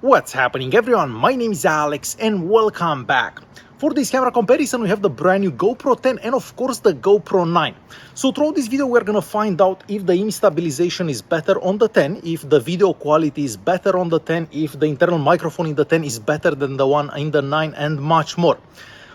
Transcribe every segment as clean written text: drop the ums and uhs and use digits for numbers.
What's happening everyone, my name is Alex and welcome back. For this camera comparison we have the brand new GoPro 10 and of course the GoPro 9. So throughout this video we're gonna find out if the image stabilization is better on the 10, if the video quality is better on the 10, if the internal microphone in the 10 is better than the one in the 9 and much more.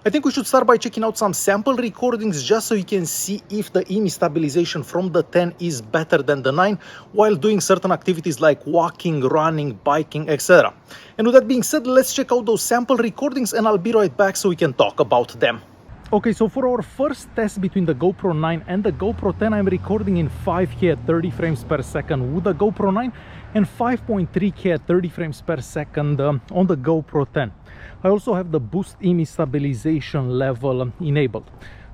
I think we should start by checking out some sample recordings just so you can see if the image stabilization from the 10 is better than the 9 while doing certain activities like walking, running, biking, etc. And with that being said, let's check out those sample recordings and I'll be right back so we can talk about them. Okay, so for our first test between the GoPro 9 and the GoPro 10, I'm recording in 5K at 30 frames per second with the GoPro 9 and 5.3K at 30 frames per second on the GoPro 10. I also have the boost image stabilization level enabled.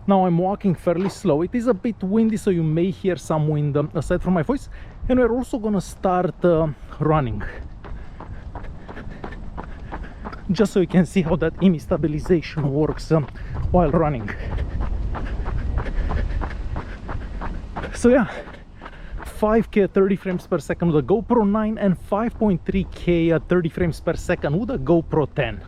Now I'm walking fairly slow. It is a bit windy, so you may hear some wind aside from my voice. And we're also gonna start running, just so you can see how that image stabilization works while running. So yeah, 5K at 30 frames per second with the GoPro 9 and 5.3K at 30 frames per second with the GoPro 10.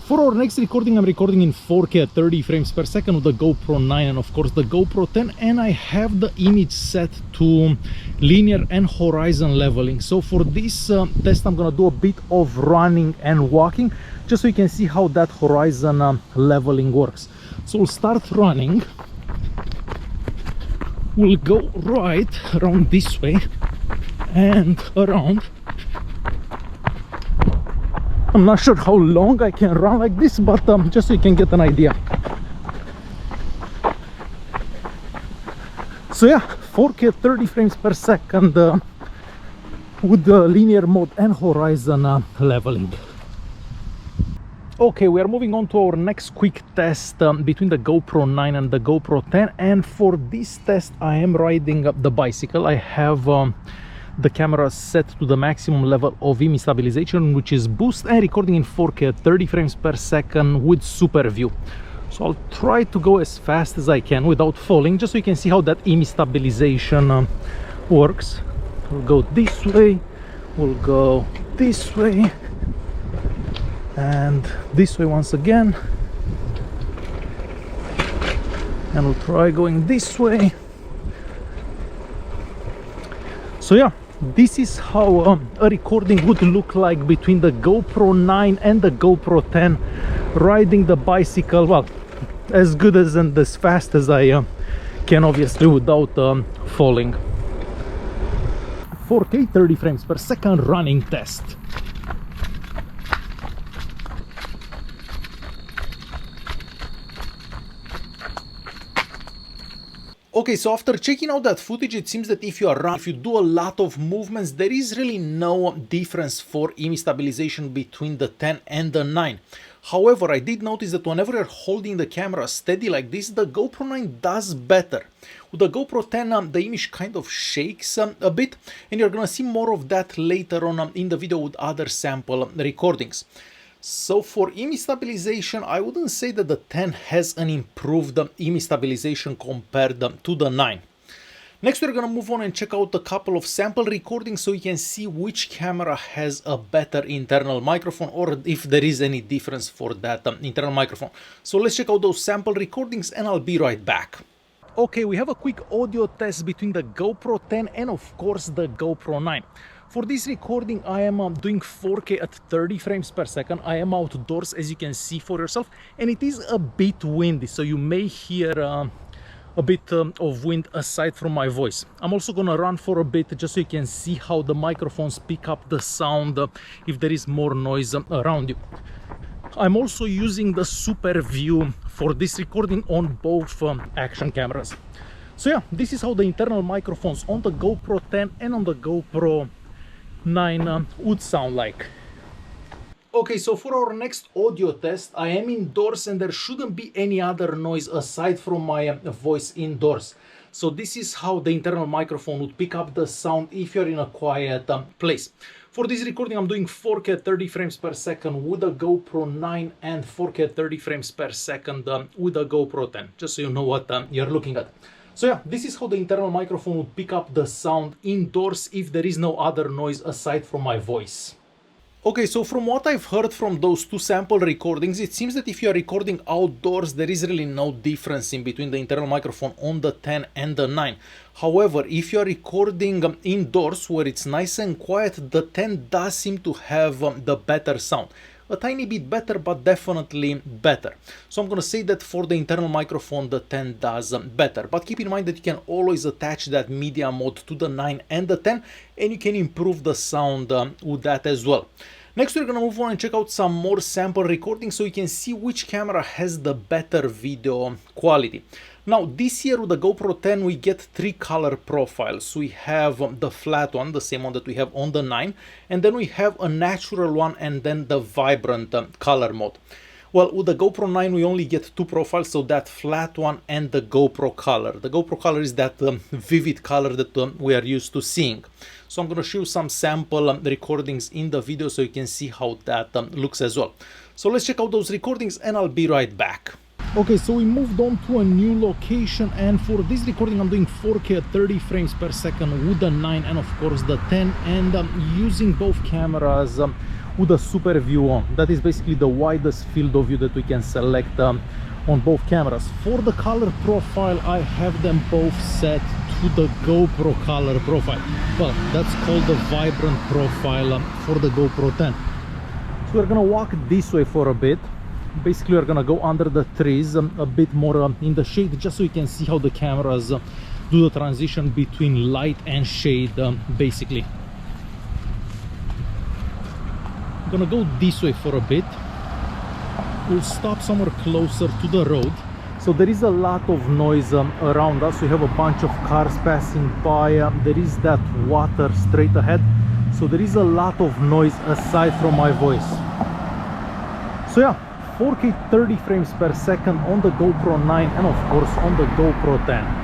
For our next recording, I'm recording in 4K at 30 frames per second with the GoPro 9 and of course the GoPro 10, and I have the image set to linear and horizon leveling. So for this test I'm gonna do a bit of running and walking just so you can see how that horizon leveling works. So we'll start running. We'll go right around this way and around. I'm not sure how long I can run like this, but just so you can get an idea. So yeah, 4K at 30 frames per second with the linear mode and horizon leveling. Okay, we are moving on to our next quick test between the GoPro 9 and the GoPro 10, and for this test I am riding the bicycle. I have the camera set to the maximum level of image stabilization, which is boost, and recording in 4K at 30 frames per second with super view. So I'll try to go as fast as I can without falling, just so you can see how that image stabilization works. We'll go this way, we'll go this way, and this way once again, and we'll try going this way. So yeah, this is how a recording would look like between the GoPro 9 and the GoPro 10 riding the bicycle, well, as good as and as fast as I can, obviously without falling. 4K 30 frames per second running test. Okay, so after checking out that footage, it seems that if you do a lot of movements, there is really no difference for image stabilization between the 10 and the 9. However, I did notice that whenever you're holding the camera steady like this, the GoPro 9 does better. With the GoPro 10, the image kind of shakes a bit, and you're gonna see more of that later on in the video with other sample recordings. So for image stabilization, I wouldn't say that the 10 has an improved image stabilization compared to the 9. Next we're gonna move on and check out a couple of sample recordings so you can see which camera has a better internal microphone, or if there is any difference for that internal microphone. So let's check out those sample recordings and I'll be right back. Okay, we have a quick audio test between the GoPro 10 and of course the GoPro 9. For this recording I am doing 4K at 30 frames per second. I am outdoors, as you can see for yourself, and it is a bit windy, so you may hear a bit of wind aside from my voice. I'm also gonna run for a bit just so you can see how the microphones pick up the sound if there is more noise around you. I'm also using the super view for this recording on both action cameras. So yeah, this is how the internal microphones on the GoPro 10 and on the GoPro 9 would sound like. Okay, so for our next audio test, I am indoors and there shouldn't be any other noise aside from my voice indoors. So this is how the internal microphone would pick up the sound if you're in a quiet place. For this recording, I'm doing 4K at 30 frames per second with a GoPro 9 and 4K at 30 frames per second with a GoPro 10, just so you know what you're looking at. So yeah, this is how the internal microphone would pick up the sound indoors if there is no other noise aside from my voice. Okay, so from what I've heard from those two sample recordings, it seems that if you are recording outdoors, there is really no difference in between the internal microphone on the 10 and the 9. However, if you are recording indoors where it's nice and quiet, the 10 does seem to have the better sound. A tiny bit better, but definitely better. So I'm gonna say that for the internal microphone, the 10 does better. But keep in mind that you can always attach that media mode to the 9 and the 10, and you can improve the sound with that as well. Next, we're gonna move on and check out some more sample recordings so you can see which camera has the better video quality. Now, this year with the GoPro 10, we get 3 color profiles. We have the flat one, the same one that we have on the 9, and then we have a natural one and then the vibrant color mode. Well, with the GoPro 9, we only get 2 profiles, so that flat one and the GoPro color. The GoPro color is that vivid color that we are used to seeing. So I'm going to show you some sample recordings in the video so you can see how that looks as well. So let's check out those recordings and I'll be right back. Okay, so we moved on to a new location, and for this recording I'm doing 4K at 30 frames per second with the 9 and of course the 10, and using both cameras with a super view on. That is basically the widest field of view that we can select on both cameras. For the color profile, I have them both set to the GoPro color profile. Well, that's called the vibrant profile for the GoPro 10. So we're gonna walk this way for a bit. Basically, we're gonna go under the trees a bit more in the shade, just so you can see how the cameras do the transition between light and shade, basically. I'm gonna go this way for a bit. We'll stop somewhere closer to the road. So there is a lot of noise around us. We have a bunch of cars passing by. There is that water straight ahead. So there is a lot of noise aside from my voice. So yeah, 4K 30 frames per second on the GoPro 9 and of course on the GoPro 10.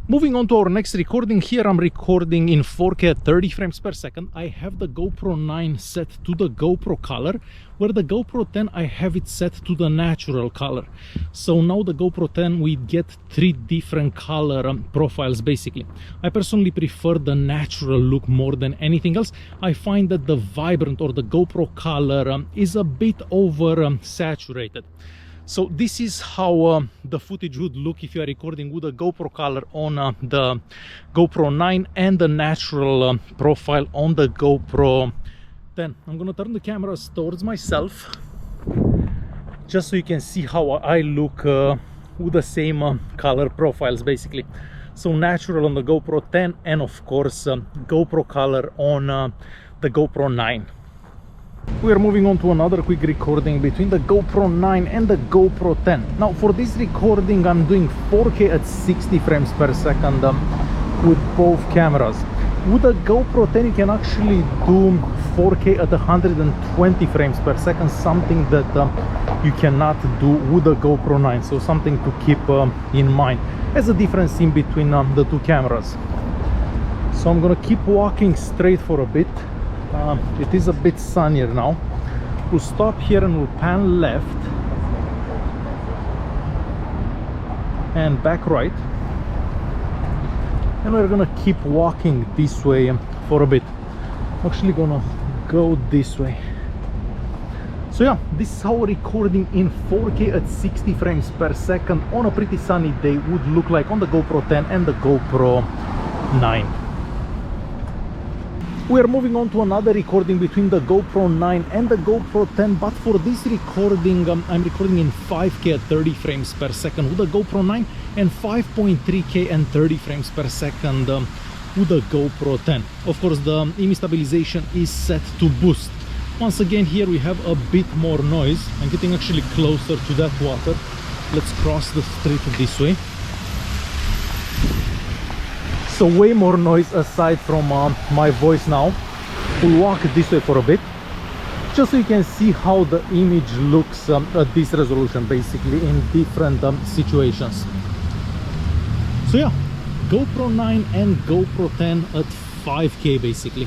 Moving on to our next recording. Here I'm recording in 4K at 30 frames per second. I have the GoPro 9 set to the GoPro color, where the GoPro 10 I have it set to the natural color. So now the GoPro 10 we get 3 different color profiles basically. I personally prefer the natural look more than anything else. I find that the vibrant or the GoPro color is a bit over saturated. So this is how the footage would look if you are recording with a GoPro color on the GoPro 9 and the natural profile on the GoPro 10. I'm gonna turn the cameras towards myself just so you can see how I look with the same color profiles basically. So natural on the GoPro 10 and of course GoPro color on the GoPro 9. We are moving on to another quick recording between the GoPro 9 and the GoPro 10. Now for this recording I'm doing 4K at 60 frames per second with both cameras. With the GoPro 10 you can actually do 4K at 120 frames per second, something that you cannot do with the GoPro 9, so something to keep in mind as a difference in between the two cameras. So I'm gonna keep walking straight for a bit. It is a bit sunnier now. We'll stop here and we'll pan left and back right, and we're gonna keep walking this way for a bit. I'm actually gonna go this way. So yeah, this is how recording in 4K at 60 frames per second on a pretty sunny day would look like on the GoPro 10 and the GoPro 9. We are moving on to another recording between the GoPro 9 and the GoPro 10, but for this recording I'm recording in 5K at 30 frames per second with the GoPro 9 and 5.3K and 30 frames per second with the GoPro 10. Of course the image stabilization is set to boost. Once again here we have a bit more noise. I'm getting actually closer to that water. Let's cross the street this way. So way more noise aside from my voice now. We'll walk this way for a bit, just so you can see how the image looks at this resolution, basically in different situations. So yeah, GoPro 9 and GoPro 10 at 5K basically.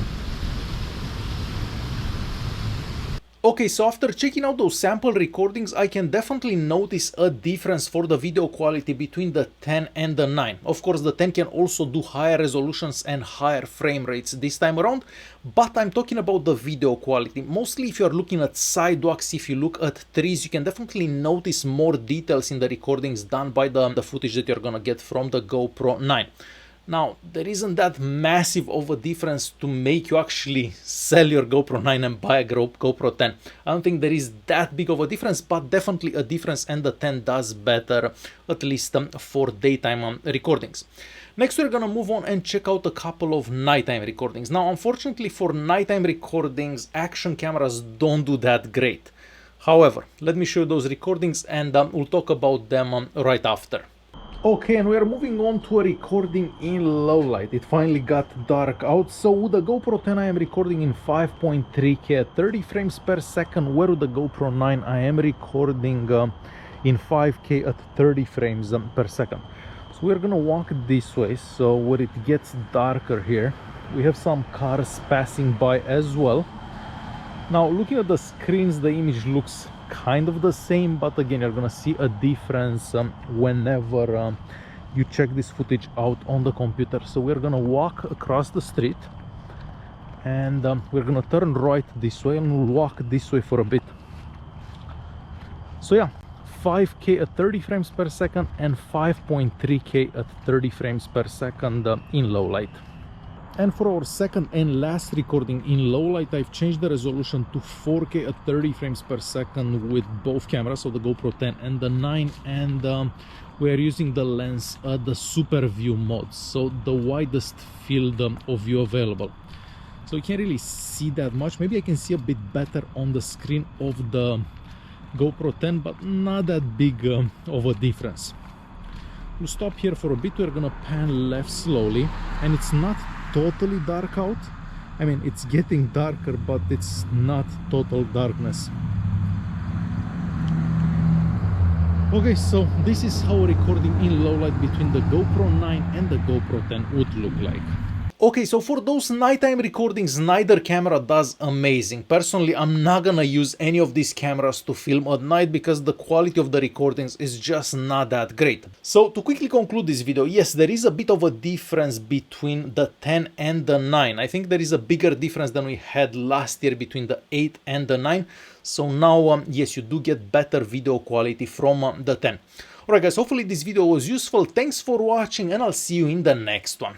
Okay, so after checking out those sample recordings, I can definitely notice a difference for the video quality between the 10 and the 9. Of course, the 10 can also do higher resolutions and higher frame rates this time around, but I'm talking about the video quality. Mostly if you're looking at sidewalks, if you look at trees, you can definitely notice more details in the recordings done by the footage that you're gonna get from the GoPro 9. Now, there isn't that massive of a difference to make you actually sell your GoPro 9 and buy a GoPro 10. I don't think there is that big of a difference, but definitely a difference, and the 10 does better, at least for daytime recordings. Next, we're gonna move on and check out a couple of nighttime recordings. Now, unfortunately for nighttime recordings, action cameras don't do that great. However, let me show you those recordings and we'll talk about them right after. Okay, and we are moving on to a recording in low light. It finally got dark out. So with the GoPro 10 I am recording in 5.3K at 30 frames per second, where with the GoPro 9 I am recording in 5K at 30 frames per second. So we're gonna walk this way, so where it gets darker here. We have some cars passing by as well. Now, looking at the screens, the image looks kind of the same, but again, you're gonna see a difference whenever you check this footage out on the computer. So we're gonna walk across the street and we're gonna turn right this way and we'll walk this way for a bit. So yeah, 5K at 30 frames per second and 5.3K at 30 frames per second in low light. And for our second and last recording in low light, I've changed the resolution to 4K at 30 frames per second with both cameras, so the GoPro 10 and the 9, and we are using the lens the super view mode, so the widest field of view available. So you can't really see that much. Maybe I can see a bit better on the screen of the GoPro 10, but not that big of a difference. We'll stop here for a bit. We're gonna pan left slowly, and it's not totally dark out. I mean, it's getting darker, but it's not total darkness. Okay, so this is how a recording in low light between the GoPro 9 and the GoPro 10 would look like. Okay, so for those nighttime recordings, neither camera does amazing. Personally, I'm not gonna use any of these cameras to film at night because the quality of the recordings is just not that great. So to quickly conclude this video, yes, there is a bit of a difference between the 10 and the 9. I think there is a bigger difference than we had last year between the 8 and the 9. So now, yes, you do get better video quality from the 10. Alright guys, hopefully this video was useful. Thanks for watching and I'll see you in the next one.